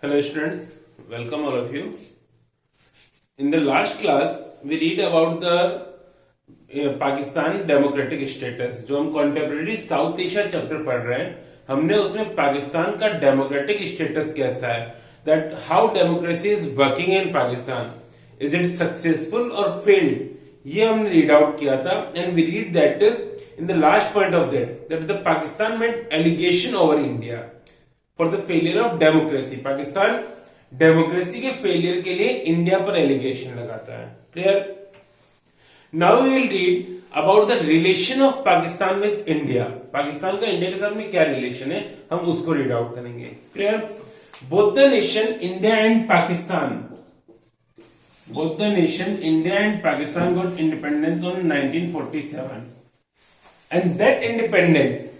Hello students, welcome all of you. In the last class, we read about the Pakistan democratic status. जो हम contemporary south Asia chapter पढ़ रहे हैं, हमने उसमें पाकिस्तान का डेमोक्रेटिक स्टेटस कैसा है, that how democracy is working in Pakistan, is it successful और फेल्ड, ये हमने रीड आउट किया था. And we read that in the last point of that the Pakistan made allegation over India for the failure of democracy. Pakistan democracy के failure के लिए India पर allegation लगाता है. Clear? Now we will read about the relation of Pakistan with India. Pakistan का India के साथ में क्या रिलेशन है, हम उसको रीड आउट करेंगे. Clear? Both the nation India and Pakistan, both the nation India and Pakistan got independence on 1947, and that independence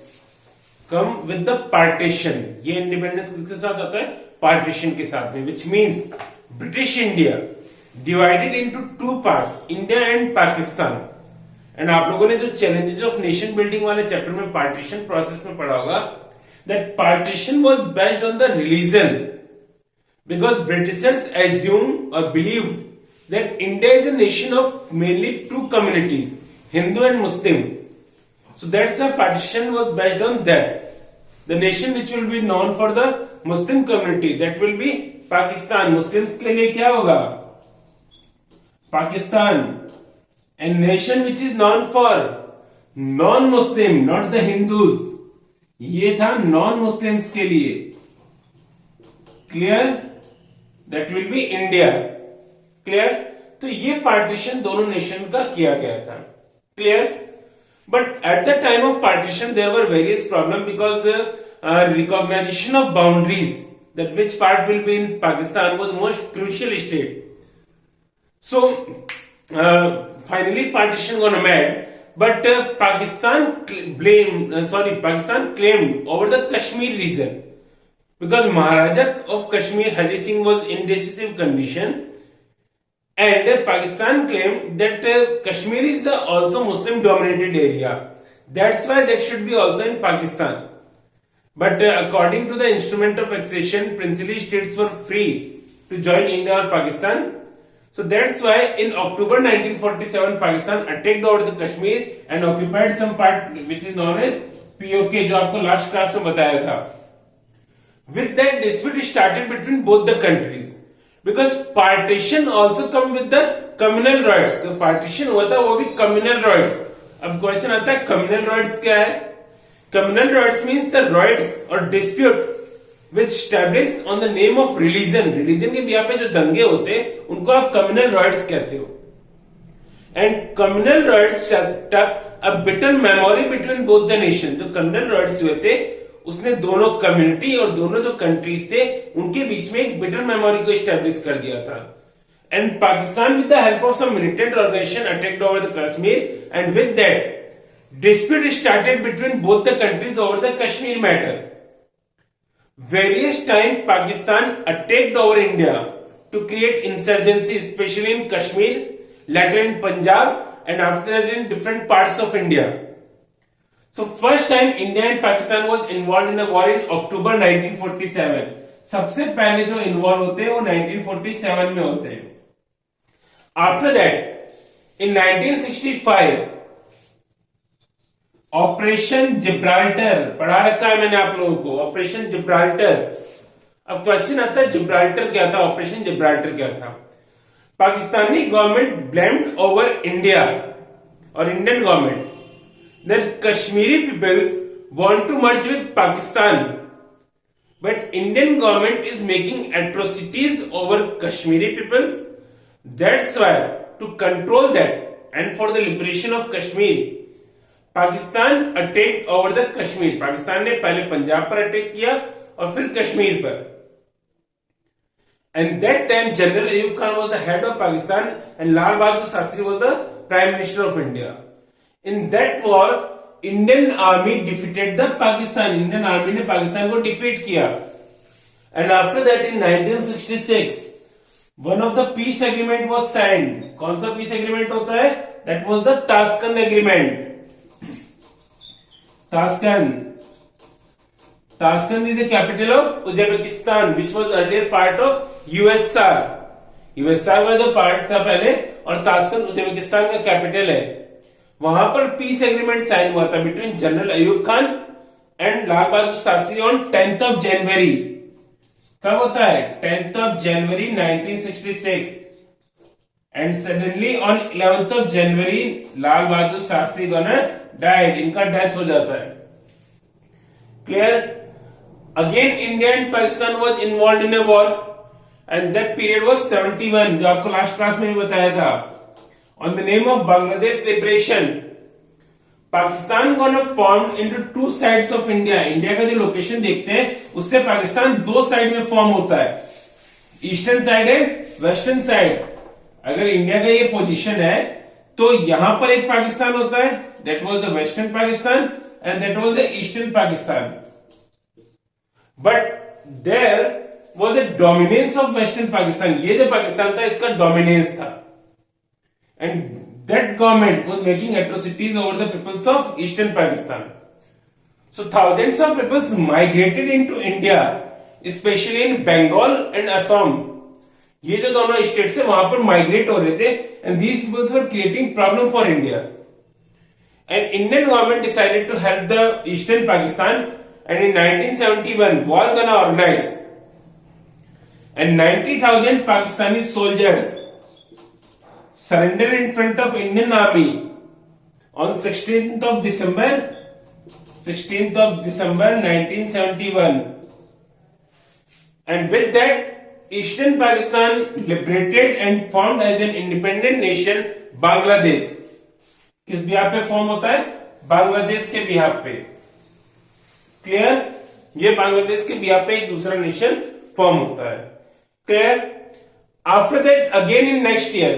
come with the partition. ये independence किसके साथ आता है? Partition के साथ में, which means British India divided into two parts, India and Pakistan. And आप लोगों ने जो challenges of nation building वाले चैप्टर में partition process में पढ़ा होगा, that partition was based on the religion, because Britishers assumed or believed that India is a nation of mainly two communities, Hindu and Muslim. So that's why partition was based on that. The nation which will be known for the Muslim community, that will be Pakistan. Muslims के लिए क्या होगा? Pakistan. And nation which is known for non-Muslim, not the Hindus. ये था non-Muslims के लिए. Clear? That will be India. Clear? तो ये पार्टीशन दोनों नेशन का किया गया था. Clear? But at the time of partition there were various problem because recognisation of boundaries that which part will be in Pakistan was most crucial state. So finally partition gone made, but Pakistan claimed over the Kashmir region because Maharaja of Kashmir Hari Singh was in decisive condition, and Pakistan claimed that Kashmir is the also Muslim dominated area. That's why that should be also in Pakistan. But according to the instrument of accession, princely states were free to join India or Pakistan. So that's why in October 1947 Pakistan attacked over the Kashmir and occupied some part which is known as POK, जो आपको last class में बताया था. With that dispute started between both the countries, because partition also come with the communal rights. तो partition हुआ था वो भी communal rights. अब क्वेश्चन आता है communal rights क्या है? Communal rights means the rights or dispute which established on the name of religion. Religion के बिहार पे जो दंगे होते हैं उनको आप communal rights कहते हो. And communal rights set up a bitter memory between both the nations. जो communal rights हुए थे उसने दोनों कम्युनिटी और दोनों जो कंट्रीज थे उनके बीच में एक बिटर मेमोरी को एस्टेब्लिश कर दिया था. And Pakistan with the help of some militant organisation attacked over the Kashmir, and with that dispute started between both the countries over the Kashmir matter. Various time Pakistan attacked over India to create insurgency, specially in Kashmir, later in Punjab, and after that in different parts of India. So first time India and Pakistan was involved in a war in October 1947. सबसे पहले जो involve होते हैं वो 1947 में होते हैं. After that in 1965 operation Gibraltar पढ़ा रखा है मैंने आप लोगों को, ऑपरेशन जिब्राल्टर. अब क्वेश्चन आता है जिब्राल्टर क्या था, ऑपरेशन जिब्राल्टर क्या था? Pakistani government blamed over India और Indian government that Kashmiri peoples want to merge with Pakistan, but Indian government is making atrocities over Kashmiri peoples. That's why to control that and for the liberation of Kashmir, Pakistan attacked over the Kashmir. Pakistan ने पहले पंजाब पर attack किया और फिर कश्मीर पर. And that time General Ayub Khan was the head of Pakistan and Lal Bahadur Shastri was the Prime Minister of India. In that war, Indian army defeated the Pakistan. Indian army ने पाकिस्तान को defeat किया. And after that in 1966, one of the peace agreement was signed. कौन सा peace agreement होता है? That was the Tashkent agreement. Tashkent. Tashkent is the capital of Uzbekistan, which was earlier part of USSR. USSR का जो part था पहले, और Tashkent Uzbekistan का कैपिटल है. वहां पर पीस एग्रीमेंट साइन हुआ था between general Ayub Khan and Lal Bahadur Shastri on 10th of January. कब होता है? 10th of January 1966. And suddenly on 11th of January Lal Bahadur Shastri gonna died. इनका डेथ हो जाता है. Clear? Again India and Pakistan was involve in a war, and that period was 71, जो आपको last class में भी बताया था. On the name of Bangladesh liberation, Pakistan gonna form into two sides of India. India का जो लोकेशन देखते हैं उससे पाकिस्तान दो साइड में फॉर्म होता है. ईस्टर्न साइड है, वेस्टर्न साइड. अगर इंडिया का ये पोजीशन है तो यहां पर एक पाकिस्तान होता है, that was the western Pakistan, and that was the eastern Pakistan. But there was a dominance of western Pakistan. ये जो पाकिस्तान था इसका डोमिनेंस था, and that government was making atrocities over the peoples of eastern Pakistan. So thousands of peoples migrated into India, specially in Bengal and Assam. ये जो दोनों states है वहां पर माइग्रेट हो रहे थे, and these peoples were creating problem for India. And Indian government decided to help the eastern Pakistan, and in 1971 war gonna organise, and 90,000 Pakistani soldiers surrendered in front of Indian army on 16th of December 1971, and with that Eastern Pakistan liberated and formed as an independent nation Bangladesh. किस behalf पे form होता है? बांग्लादेश के behalf पे. Clear? ये बांग्लादेश के behalf पे एक दूसरा नेशन फॉर्म होता है. Clear? After that again in next year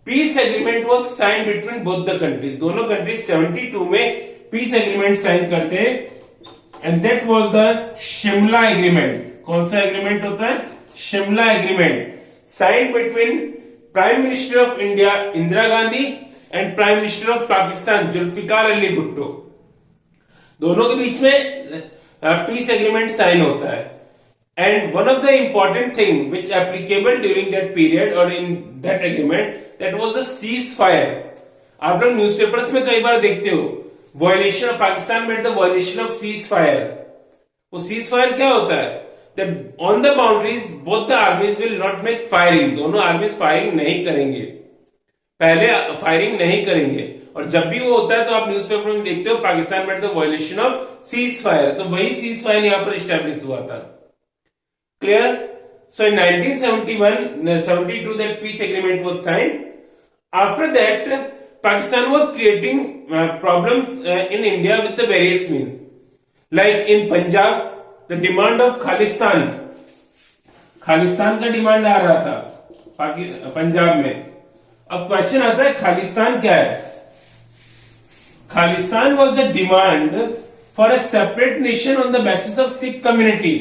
peace agreement was sign between both the countries. दोनों कंट्रीज 72 में पीस एग्रीमेंट साइन करते हैं, and that was the Shimla agreement. कौन सा एग्रीमेंट होता है? Shimla agreement, sign between prime minister of India Indira Gandhi and prime minister of Pakistan Zulfikar Ali Bhutto. दोनों के बीच में पीस एग्रीमेंट साइन होता है. And one of the important thing which applicable during that period or in that agreement, that was the ceasefire. आप लोग newspapers में कई बार देखते हो violation of Pakistan made the violation of ceasefire. वो ceasefire क्या होता है? That on the boundaries both the armies will not make firing. दोनों आर्मीज फायरिंग नहीं करेंगे, पहले फायरिंग नहीं करेंगे. और जब भी वो होता है तो आप न्यूज़पेपर में देखते हो Pakistan made the violation of ceasefire. तो वही ceasefire यहां पर स्टैब्लिश हुआ था. Clear? So in 1972 that peace agreement was signed. After that, Pakistan was creating problems in India with the various means. Like in Punjab, the demand of Khalistan. Khalistan का demand आ रहा था पंजाब में. अब क्वेश्चन आता है खालिस्तान क्या है? Khalistan was the demand for a separate nation on the basis of Sikh community.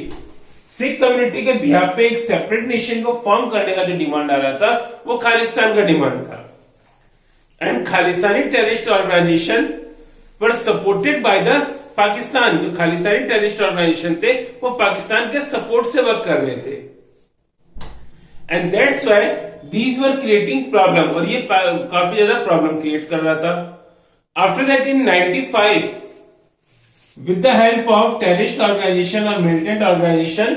Sikh community के बिहाफ पे एक सेपरेट नेशन को फॉर्म करने का जो डिमांड आ रहा था वो खालिस्तान का डिमांड था. And Khalistani terrorist organisation were supported by the Pakistan. जो खालिस्तानी टेररिस्ट ऑर्गेनाइजेशन थे वो पाकिस्तान के सपोर्ट से वर्क कर रहे थे, and that's why these were creating problem. और ये काफी ज्यादा प्रॉब्लम क्रिएट कर रहा था. After that in 95 with the help of terrorist organization or militant organization,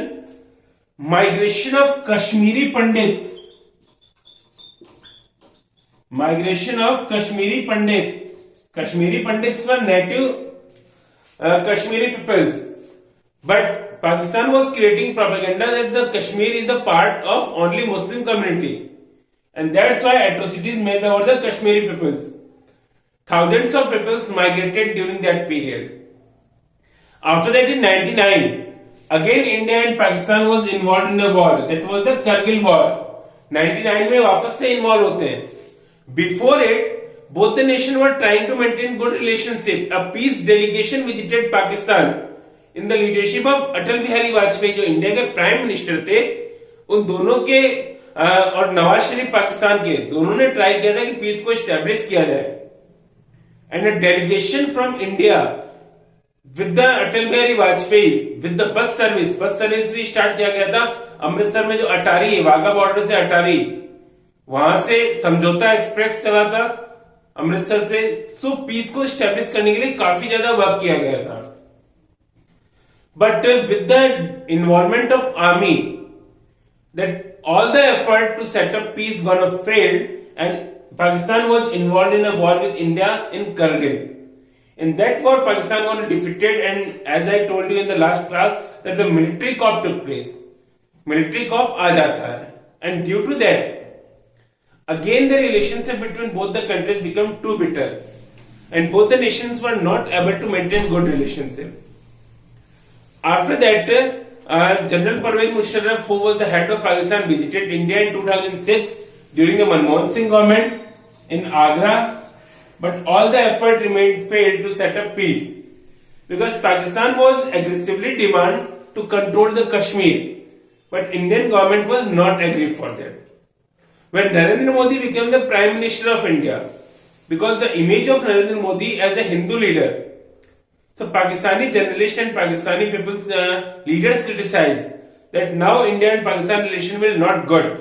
migration of Kashmiri Pandits were native Kashmiri peoples, but Pakistan was creating propaganda that the Kashmir is the part of only Muslim community, and that's why atrocities made over the Kashmiri peoples. Thousands of peoples migrated during that period. After that in 99, again India and Pakistan was involved in the war. That was the Kargil war. 99 में वापस से involve होते हैं. Before it, both the nations were trying to maintain good relationship. A peace delegation visited Pakistan in the leadership of Atal Bihari Vajpayee, जो India के prime minister थे. उन दोनों के और नवाज शरीफ पाकिस्तान के, दोनों ने ट्राई किया था कि पीस को एस्टेब्लिश किया जाए. And a delegation from India with the Atal Bihari Vajpayee, with the bus service भी स्टार्ट किया गया था। अमृतसर में जो अटारी है, वाघा बॉर्डर से अटारी, वहां से समझौता एक्सप्रेस चला था अमृतसर से। सो पीस को स्टैब्लिश करने के लिए काफी ज्यादा वर्क किया गया था। But with the involvement of army, that all the effort to set up peace gonna failed, and Pakistan was involved in a war with India in Kargil. In that war, Pakistan was defeated, and as I told you in the last class, that the military coup took place. Military coup आ जाता है, and due to that, again the relationship between both the countries become too bitter, and both the nations were not able to maintain good relationship. After that, General Pervez Musharraf, who was the head of Pakistan, visited India in 2006 during the Manmohan Singh government in Agra, but all the effort remained failed to set up peace because Pakistan was aggressively demand to control the Kashmir, but Indian government was not agree for that. When Narendra Modi became the Prime Minister of India, because the image of Narendra Modi as a Hindu leader, so Pakistani journalists and Pakistani people's leaders criticize that now India and Pakistan relation will not good.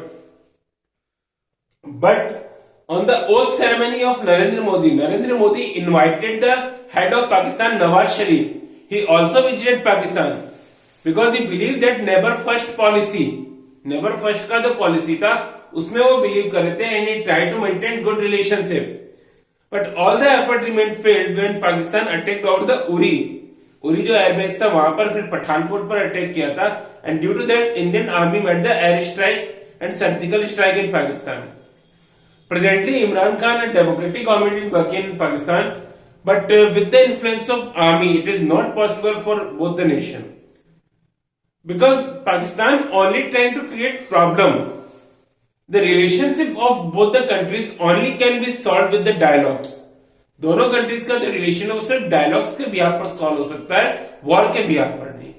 But on the oath ceremony of Narendra Modi invited the head of Pakistan, Nawaz Sharif. He also visited Pakistan because he believed that never first का जो policy था उसमें वो believe कर रहे थे, and he tried to maintain good relationship. But all the effort remained failed when Pakistan attacked over the Uri जो airbase था वहां पर, फिर पठानकोट पर अटैक किया था, and due to that Indian army made the air strike and surgical strike in Pakistan. Presently Imran Khan, a democratic government, is working in Pakistan, but with the influence of army it is not possible for both the nation because Pakistan only trying to create problem. The relationship of both the countries only can be solved with the dialogues. दोनों countries का जो relation है वो सिर्फ dialogues के behalf पर solve हो सकता है, वॉर के बिहाफ पर नहीं.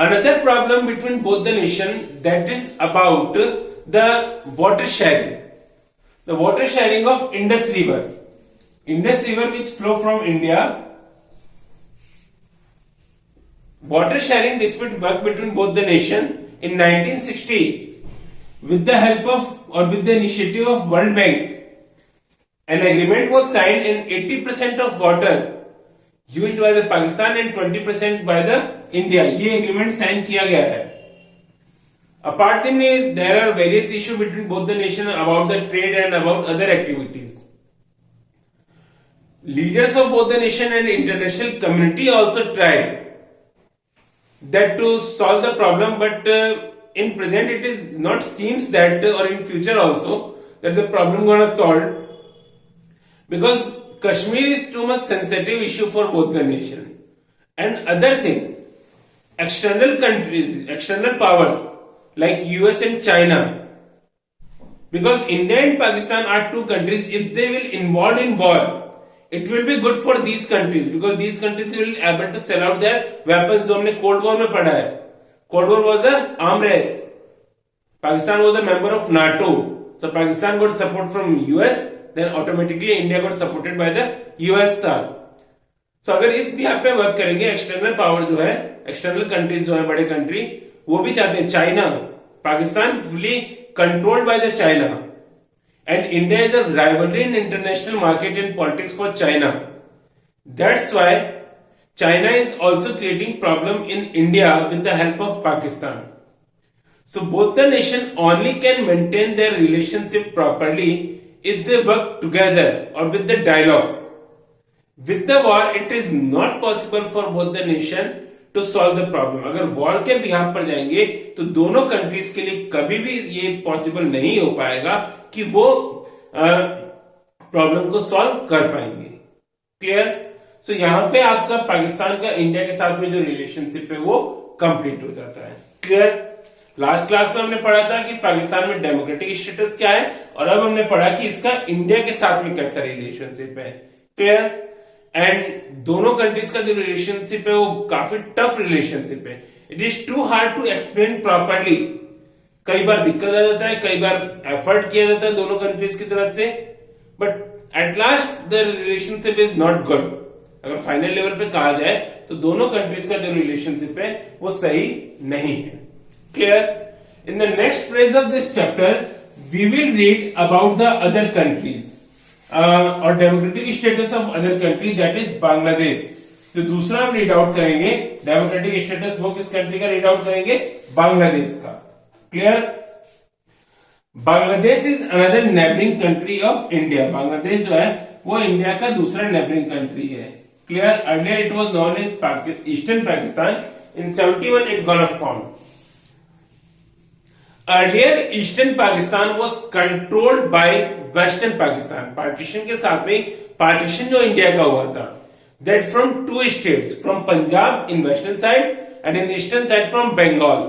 Another problem between both the nation, that is about the water sharing. The water sharing of Indus River which flow from India. Water sharing dispute work between both the nation. In 1960, with the help of or with the initiative of World Bank, an agreement was signed and 80% of water used by the Pakistan and 20% by the India. ये agreement sign किया गया है. Apart from this, there are various issues between both the nations about the trade and about other activities. Leaders of both the nation and international community also tried that to solve the problem, but in present it is not seems that or in future also that the problem gonna solve because Kashmir is too much sensitive issue for both the nation. And other thing, external countries, external powers like US and China, because India and Pakistan are two countries, if they will involve in war, it will be good for these countries because these countries will be able to sell out their weapons. जो हमने cold war में पढ़ा है, Cold War was an arm race. Pakistan was a member of NATO. So Pakistan got support from US, then automatically India got supported by the US था. So अगर इस भी पे वर्क करेंगे, एक्सटर्नल पावर जो है, एक्सटर्नल कंट्रीज जो है, बड़े कंट्री, वो भी चाहते हैं China, Pakistan fully controlled by the China, and India is a rivalry in international market and politics for China. That's why China is also creating problem in India with the help of Pakistan. So both the nation only can maintain their relationship properly if they work together or with the dialogues. With the war, it is not possible for both the nation to solve the problem. अगर war के behalf पर जाएंगे तो दोनों countries के लिए कभी भी ये पॉसिबल नहीं हो पाएगा कि वो प्रॉब्लम को सॉल्व कर पाएंगे. क्लियर? सो यहाँ पे आपका पाकिस्तान का इंडिया के साथ में जो रिलेशनशिप है वो कंप्लीट हो जाता है. क्लियर? लास्ट क्लास में हमने पढ़ा था कि पाकिस्तान में डेमोक्रेटिक स्टेटस क्या है, और अब हमने पढ़ा कि इसका इंडिया के साथ में कैसा रिलेशनशिप है. क्लियर? एंड दोनों कंट्रीज का जो रिलेशनशिप है वो काफी टफ रिलेशनशिप है. It is too hard to explain properly. कई बार दिक्कत आ जाता है, कई बार एफर्ट किया जाता है दोनों कंट्रीज की तरफ से, but at last the relationship is not good. अगर फाइनल लेवल पे कहा जाए तो दोनों कंट्रीज का जो रिलेशनशिप है वो सही नहीं है. Clear? In the next phrase of this chapter we will read about the other countries और democratic status of other country, that is Bangladesh. जो दूसरा हम रीड आउट करेंगे डेमोक्रेटिक स्टेटस, वो किस कंट्री का रीड आउट करेंगे? बांग्लादेश का. Clear? Bangladesh is another neighbouring country of India. Bangladesh जो है वो इंडिया का दूसरा नेबरिंग कंट्री है. Clear? Earlier it was known as eastern Pakistan. In 71 it got form. Earlier eastern Pakistan was controlled by western Pakistan. Partition के साथ में पार्टीशन जो इंडिया का हुआ था, that from two states, from Punjab in western side and in eastern side from Bengal,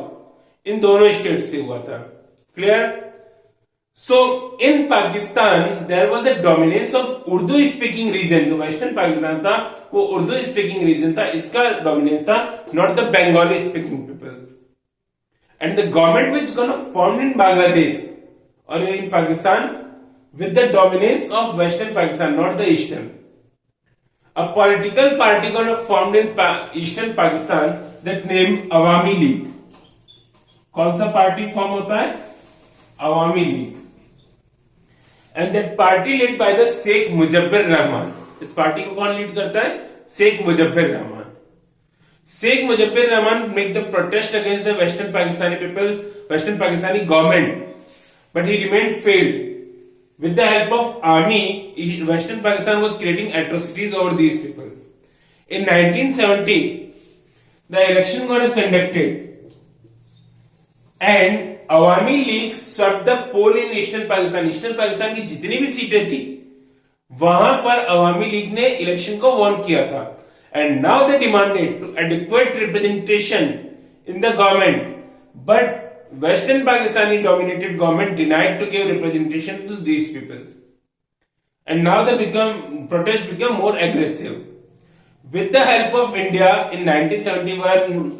इन दोनों state से हुआ था. Clear? So in Pakistan there was a dominance of Urdu speaking region. जो वेस्टर्न पाकिस्तान था वो उर्दू स्पीकिंग रीजन था, इसका डोमिनेंस था, not the Bengali speaking peoples. And the government which got formed in Bangladesh और in Pakistan with the dominance of western Pakistan, not the eastern. A political party got formed in Eastern Pakistan that name Awami League. कौन सा party form होता है? Awami League. And that party lead by the Sheikh Mujibur Rahman. इस party को कौन lead करता है? Sheikh Mujibur Rahman. Sheikh Mujibur Rahman make the protest against the western Pakistani peoples, western Pakistani government, but he remained failed. With the help of army, Western Pakistan was creating atrocities over these peoples. In 1970, the election got conducted, and Awami League swept the poll in Eastern Pakistan. Eastern Pakistan की जितनी भी सीटें थी, वहां पर अवामी league ने election को von किया था. And now they demanded to adequate representation in the government, but Western Pakistani dominated government denied to give representation to these peoples, and now the protest become more aggressive. With the help of India in 1971,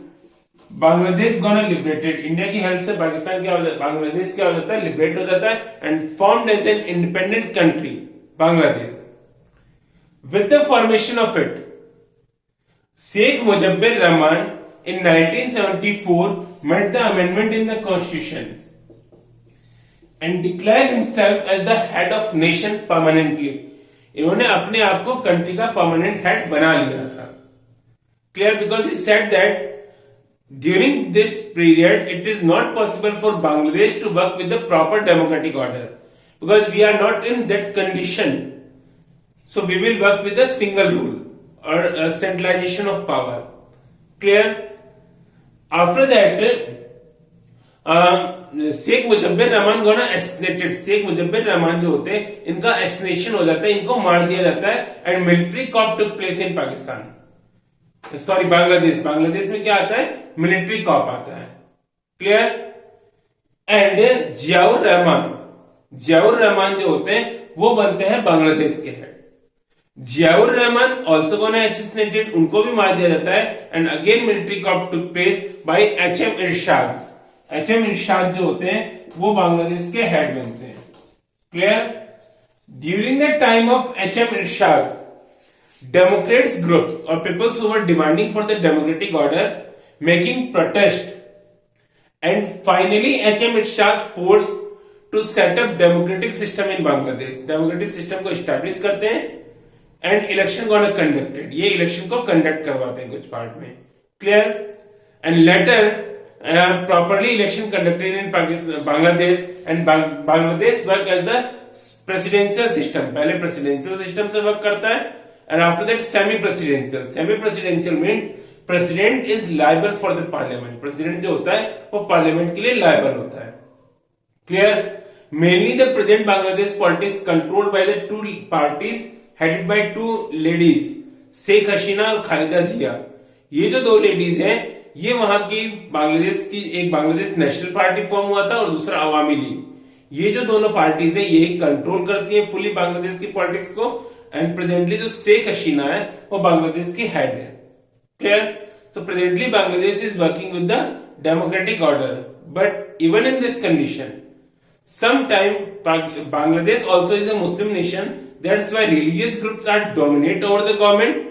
Bangladesh gonna liberated. India की help से पाकिस्तान क्या हो जाता है? बांग्लादेश क्या हो जाता है? लिबरेट हो जाता है and formed as an independent country, Bangladesh. With the formation of it, Sheikh Mujibur Rahman in 1974 made the amendment in the constitution and declared himself as the head of nation permanently. इन्होंने अपने आप को country का permanent head बना लिया था. Clear? Because he said that during this period it is not possible for Bangladesh to work with the proper democratic order because we are not in that condition. So we will work with a single rule or a centralization of power. Clear? After that, Sheikh Mujibur Rahman gonna assassinated. Sheikh Mujibur Rahman जो होते हैं इनका एसिनेशन हो जाता है, इनको मार दिया जाता है, and military coup took place in Pakistan. Sorry, Bangladesh. Bangladesh में क्या आता है? मिलिट्री कॉप आता है. क्लियर? एंड जियाउर रहमान जो होते हैं वो बनते हैं बांग्लादेश के head. Ziaur Rahman also gonna assassinated, उनको भी मार दिया जाता है, and again military coup took place by HM Ershad. HM Ershad जो होते हैं वो बांग्लादेश के हेड बनते हैं. Clear? During the time of HM Ershad, democrats groups और peoples who were demanding for the democratic order making protest, and finally HM Ershad force to set up democratic system in Bangladesh. Democratic system को establish करते हैं and election gonna conducted. ये election को conduct करवाते हैं कुछ part में. Clear? And later properly election conducted in Pakistan, Bangladesh, and Bangladesh work as the presidential system. पहले presidential system से work करता है, and after that semi-presidential. Semi-presidential means president is liable for the parliament. President जो होता है वो parliament के लिए liable होता है. Clear? Mainly the present Bangladesh politics controlled by the two parties headed by two ladies, Sheikh Hasina और खालिदा जिया. ये जो दो लेडीज हैं ये वहां की बांग्लादेश की, एक बांग्लादेश नेशनल पार्टी फॉर्म हुआ था और दूसरा अवामी लीग. ये जो दोनों पार्टीज हैं ये कंट्रोल करती हैं फुली बांग्लादेश की पॉलिटिक्स को, एंड प्रेजेंटली जो शेख हसीना है वो बांग्लादेश की हेड है. Clear? So presently Bangladesh is working with the democratic order, but even in this condition sometime Bangladesh also is a Muslim nation. That's why religious groups are dominate over the government,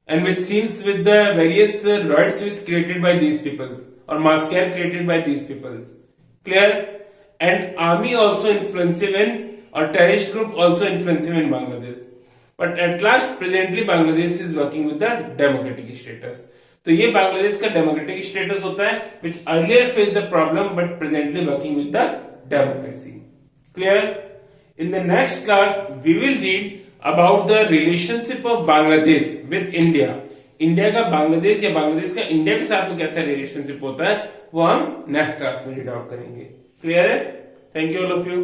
and which seems with the various rights which created by these peoples or massacre created by these peoples. Clear? And army also influensive in or terrorist group also influensive in Bangladesh. But at last presently Bangladesh is working with the democratic status. तो ये बांग्लादेश का democratic status होता है which earlier faced the problem but presently working with the democracy. Clear? In the next class we will read about the relationship of Bangladesh with India. India का बांग्लादेश या बांग्लादेश का India के साथ में कैसा रिलेशनशिप होता है वो हम नेक्स्ट क्लास में रीड आउट करेंगे. क्लियर है? Thank you all of you.